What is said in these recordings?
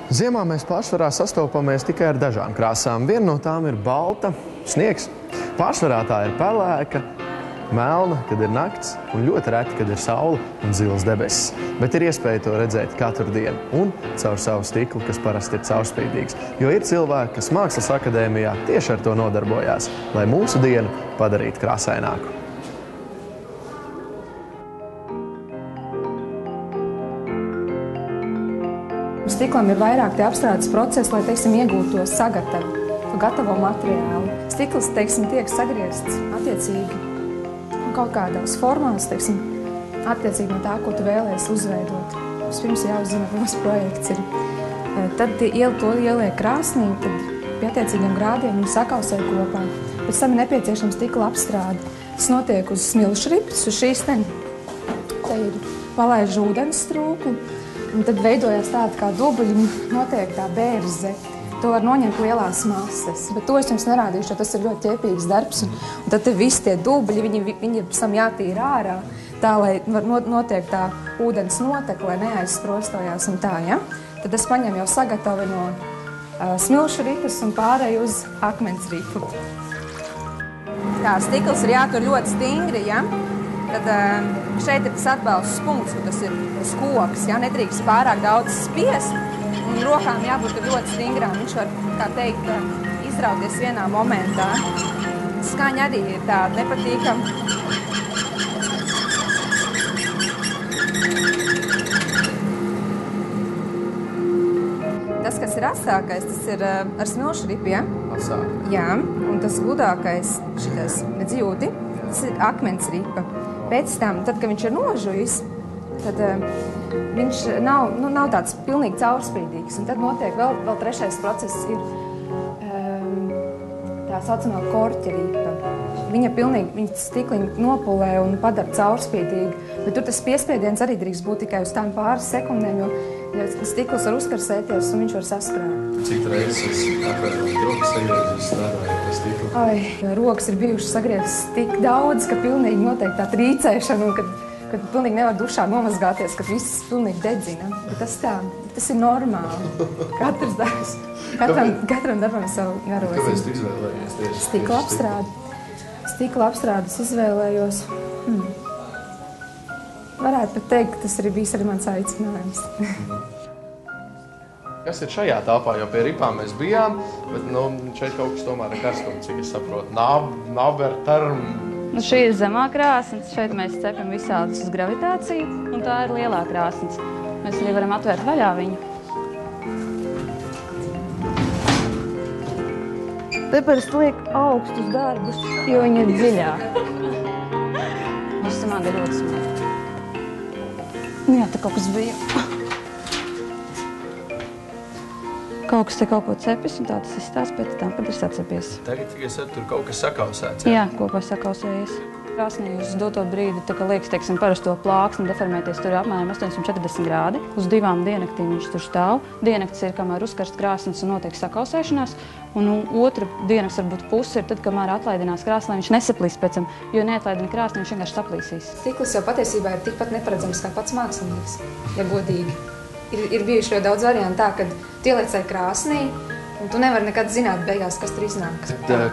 Ziemā mēs pārsvarā sastopamies tikai ar dažām krāsām. Viena no tām ir balta, sniegs. Pārsvarā tā ir pelēka, melna, kad ir nakts, un ļoti reti, kad ir saule un zils debesis. Bet ir iespēja to redzēt katru dienu un caur savu stiklu, kas parasti ir caurspīdīgs. Jo ir cilvēki, kas Mākslas akadēmijā tieši ar to nodarbojās, lai mūsu dienu padarītu krāsaināku. Stiklam ir vairāk tie apstrādes procesi, lai, teiksim, iegūtu to sagatavu, to gatavo materiālu. Stikls, teiksim, tiek sagriezts attiecīgi kaut kādās formās, teiksim, attiecīgi no tā, ko tu vēlēsi uzveidot. Vispirms jāuzzina, kāds projekts ir. Tad to ieliek krāsnī, tad pie attiecīgiem grādiem viņi sakausē kopā. Pēc tam ir nepieciešama stikla apstrāde. Tas notiek uz smilšripas, uz šīs te ir palaiž ūdens strūklu. Un tad veidojās tāda kā dubļi, notiek tā bērze. To var noņemt lielās masas, bet to es jums nerādīšu, jo tas ir ļoti ķēpīgs darbs. Un tad visi tie dubļi, viņi pēc tam jātīra ārā, tā, lai notiek tā ūdens notek, lai neaizsprostojās un tā, ja? Tad es paņemu jau sagatavu no smilšu ripas un pārēju uz akmens ripu. Tā, stikls ir jātur ļoti stingri, ja? Tad šeit ir tas atbalsts punkts, ka tas ir uz koks, ja? Nedrīkst pārāk daudz spiest, un rokām jābūt ļoti stingrām. Viņš var, kā teikt, izrauties vienā momentā. Skaņa arī ir tāda nepatīkama. Tas, kas ir asākais, tas ir ar smilšripu, ja? Asāk. Jā, un tas gudākais, šitas dzjūti, tas ir akmens ripa. Pēc tam, tad, kad viņš ir nožujis, tad viņš nav tāds pilnīgi caurspīdīgs. Un tad notiek vēl trešais process ir tā saucamā korķa ripa. Viņa stikliņu nopulē un padara caurspīdīgu, bet tur tas piespiediens arī drīkst būt tikai uz tām pāris sekundēm, jo stikls var uzkarsēties un viņš var saskrāt. Cik reizes atvērot rokas sagriezis strādājot pie stikla? Ai, rokas ir bijušas sagrieztas tik daudz, ka pilnīgi noteikti tā trīcēšana, un kad pilnīgi nevar dušā nomazgāties, kad viss pilnīgi dedzina. Bet tas ir normāli. Katrs darbs, katram darbam savu garozi. Kāpēc tu izvēlējies tieši? Stikla apstrāde. Stikla apstrādes izvēlējos. Varētu pat teikt, ka tas arī bijis arī mans aicinājums. Kas ir šajā telpā, jo pie ripām mēs bijām, bet šeit kaut kas tomēr ir karstums, cik es saprotu. Nabertarm. Šī ir zemā krāsnes, šeit mēs cepam visādus uz gravitāciju, un tā ir lielā krāsnes. Mēs arī varam atvērt vaļā viņu. Te parasti liek augstus darbus, jo viņi ir dziļāk. Viņš samāga ļoti smagi. Jā, te kaut kas bija. Kaut kas te kaut ko cepis, un tā tas izstās pēc tam, kad ir sacepies. Tagad, ja tur kaut kas sakausēts, jā? Jā, kopā sakausējies. Krāsnī uz doto brīdi, tā kā liekas, teiksim, parasto plāksni deformēties, tur ir apmēram 840 grādi. Uz 2 diennaktīm viņš tur stāv. Diennaktis ir, kamēr uzkarst krāsnes un notiek sakausēšanās, un otra diennakts varbūt puse ir tad, kamēr atlaidinās krāsni, lai viņš nesaplīs pēc tam, jo neatlaidina krāsni, viņš vienkārši saplīsīs. Stikls jau patiesībā ir tikpat neparedzams kā pats mākslinieks, ja godīgi. Ir bijuši ļoti daudz variantu tā, kad tu ieliec krāsnī, un tu nevari nekad zināt beigās, kas tur iznāk.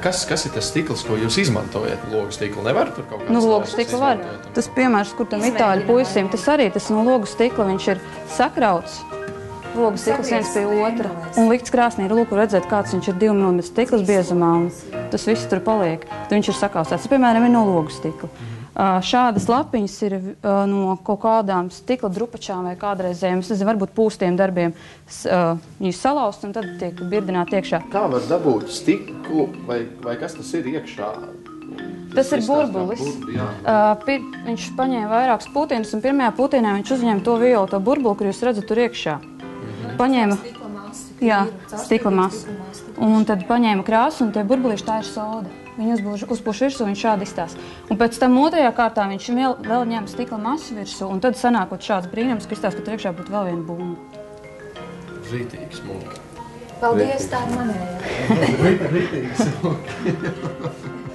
Kas ir tas stikls, ko jūs izmantojat? Logu stiklu nevar tur kaut kāds? Logu stiklu var. Tas piemērs, kur tam itāļu puisim, tas arī tas no logu stikla, viņš ir sakrauts. Logu stikls viens pie otra. Un likts krāsnī ir, lūk, redzēt, kāds viņš ir 2 mm stikls biezumā, un tas viss tur paliek. Tad viņš ir sakausēts. Piemēram, ir no logu stikla. Šādas lapiņas ir no kaut kādām stikla drupačām vai kādreizējiem, es nezinu, varbūt pūstiem darbiem, viņus salaust un tad tiek birdināti iekšā. Kā var dabūt stiklu vai kas tas ir iekšā? Tas ir burbulis. Viņš paņēma vairākus pūtienus un pirmajā pūtienā viņš uzņēma to violeto burbuli, kur jūs redzat tur iekšā. Paņēma stikla masu. Un tad paņēma krāsu un tie burbulīši, tā ir soda. Viņi uzpūš virsū, viņš šādi izstās. Un pēc tam otrajā kārtā viņš vēl ņem stikla masu virsū, un tad sanākot šāds brīnums, ka izstās, ka tur iekšā būtu vēl viena bumba. Rītīgi smuki. Paldies, tā ir manējā. Rītīgi smuki.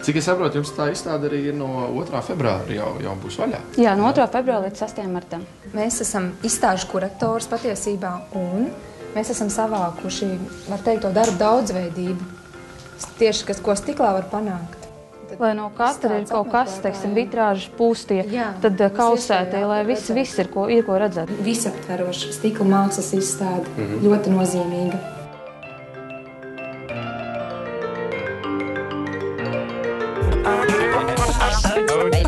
Cik es saprotu, jums tā izstāde arī ir no 2. februāra jau būs vaļā? Jā, no 2. februāra līdz 6. martam. Mēs esam izstāžu kurators patiesībā, un mēs esam savākuši, var teikt, to darbu daudzveidību. Tieši, ko stiklā var panākt. Lai no katra ir kaut kas, teiksim, vitrāžas pūstie, tad kausētie, lai viss ir ko redzēt. Visaptveroša stikla mākslas izstāde, ļoti nozīmīga. Go